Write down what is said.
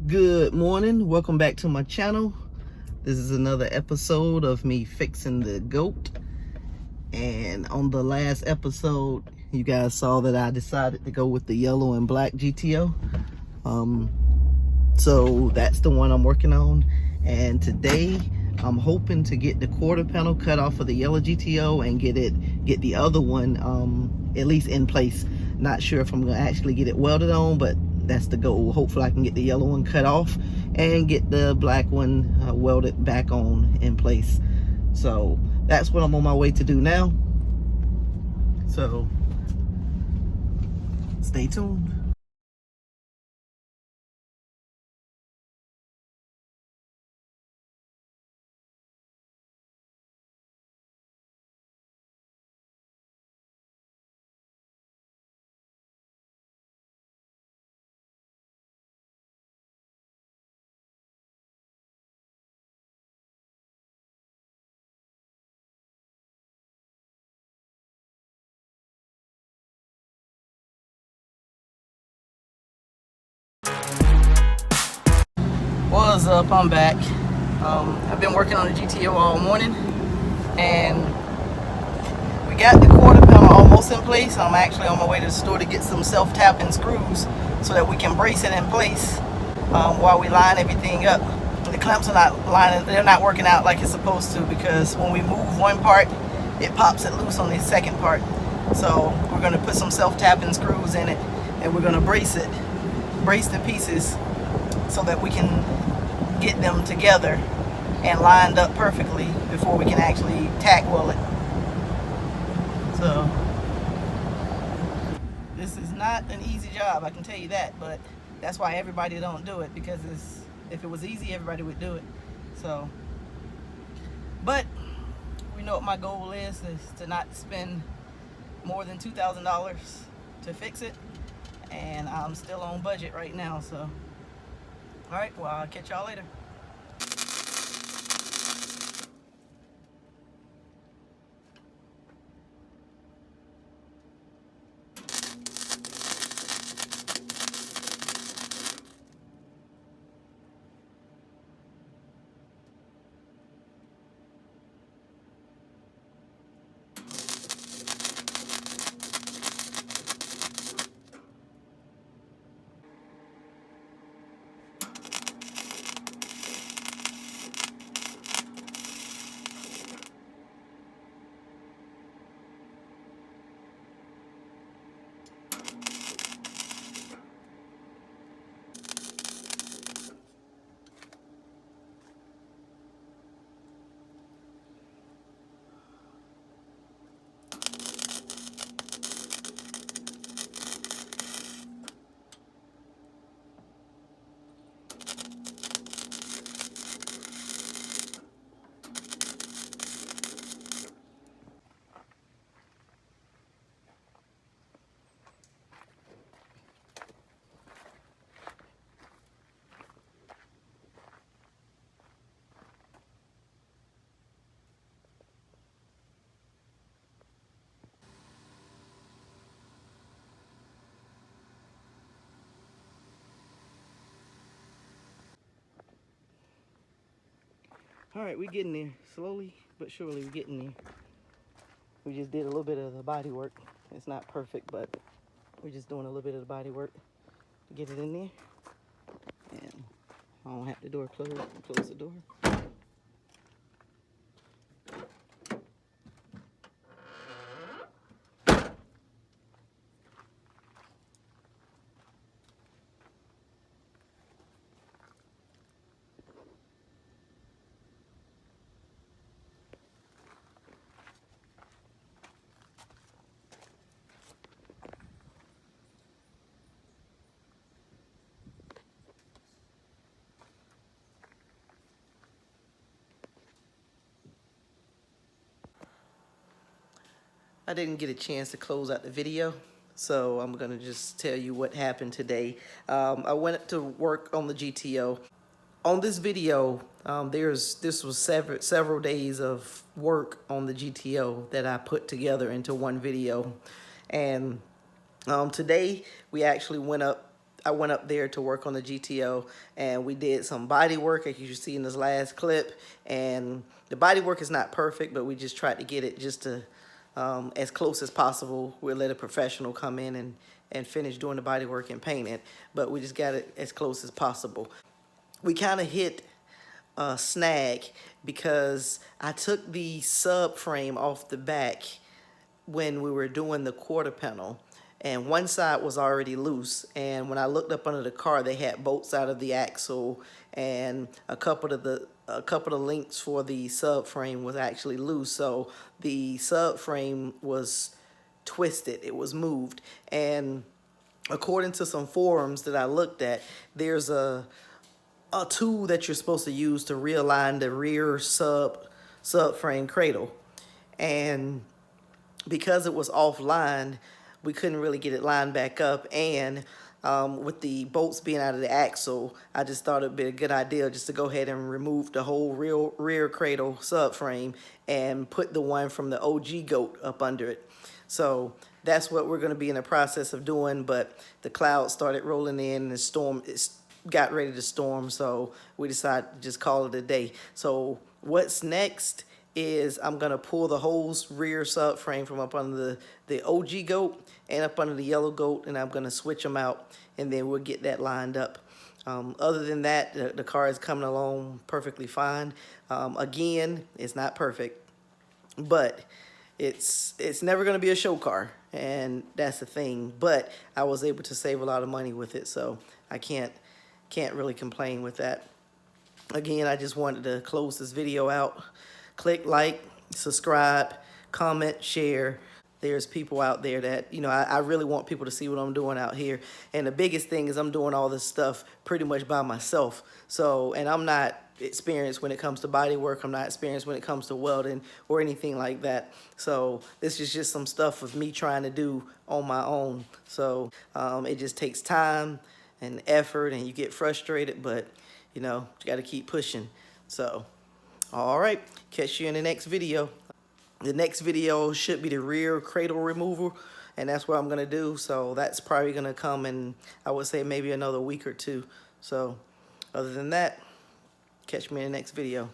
Good morning, welcome back to my channel. This is another episode of me fixing the goat. And on the last episode, you guys saw that I decided to go with the yellow and black GTO. So that's the one I'm working on. And today I'm hoping to get the quarter panel cut off of the yellow GTO and get the other one at least in place. Not sure if I'm gonna actually get it welded on, but that's the goal. Hopefully I can get the yellow one cut off and get the black one welded back on in place. So that's what I'm on my way to do now. So stay tuned. What's up? I'm back. I've been working on the GTO all morning, and we got the quarter panel almost in place. I'm actually on my way to the store to get some self-tapping screws so that we can brace it in place while we line everything up. The clamps are not lining; they're not working out like it's supposed to, because when we move one part, it pops it loose on the second part. So we're going to put some self-tapping screws in it, and we're going to brace the pieces so that we can get them together and lined up perfectly before we can actually tack weld it. So this is not an easy job, I can tell you that, but that's why everybody don't do it, because if it was easy, everybody would do it. So, but we know what my goal is to not spend more than $2,000 to fix it, and I'm still on budget right now. So all right, well, I'll catch y'all later. All right, we're getting there. Slowly but surely, we're getting there. We just did a little bit of the body work. It's not perfect, but we're just doing a little bit of the body work to get it in there. And I don't have the door closed. Close the door. I didn't get a chance to close out the video, so I'm gonna just tell you what happened today. I went to work on the GTO. On this video, this was several days of work on the GTO that I put together into one video, and today we actually went up I went up there to work on the GTO, and we did some body work, as you see in this last clip. And the body work is not perfect, but we just tried to get it just to as close as possible. We'll let a professional come in and finish doing the body work and paint it, but we just got it as close as possible. We kind of hit a snag because I took the subframe off the back when we were doing the quarter panel, and one side was already loose, and when I looked up under the car, they had bolts out of the axle, and a couple of the links for the subframe was actually loose, so the subframe was twisted, it was moved. And according to some forums that I looked at, there's a tool that you're supposed to use to realign the rear subframe cradle, and because it was offline, we couldn't really get it lined back up. And with the bolts being out of the axle, I just thought it'd be a good idea just to go ahead and remove the whole rear cradle subframe and put the one from the OG goat up under it. So that's what we're going to be in the process of doing. But the clouds started rolling in, and the storm got ready to storm, so we decided to just call it a day. So what's next is I'm gonna pull the whole rear subframe from up under the OG goat and up under the yellow goat, and I'm gonna switch them out, and then we'll get that lined up. Other than that, the car is coming along perfectly fine. Again, it's not perfect, but it's never gonna be a show car, and that's the thing. But I was able to save a lot of money with it, so I can't really complain with that. Again, I just wanted to close this video out. Click like, subscribe, comment, share. There's people out there that, you know, I really want people to see what I'm doing out here. And the biggest thing is I'm doing all this stuff pretty much by myself. So, and I'm not experienced when it comes to body work. I'm not experienced when it comes to welding or anything like that. So this is just some stuff of me trying to do on my own. So it just takes time and effort, and you get frustrated, but you know, you got to keep pushing. So all right, catch you in the next video. The next video should be the rear cradle removal, and that's what I'm gonna do. So that's probably gonna come in, I would say, maybe another week or two. So other than that, catch me in the next video.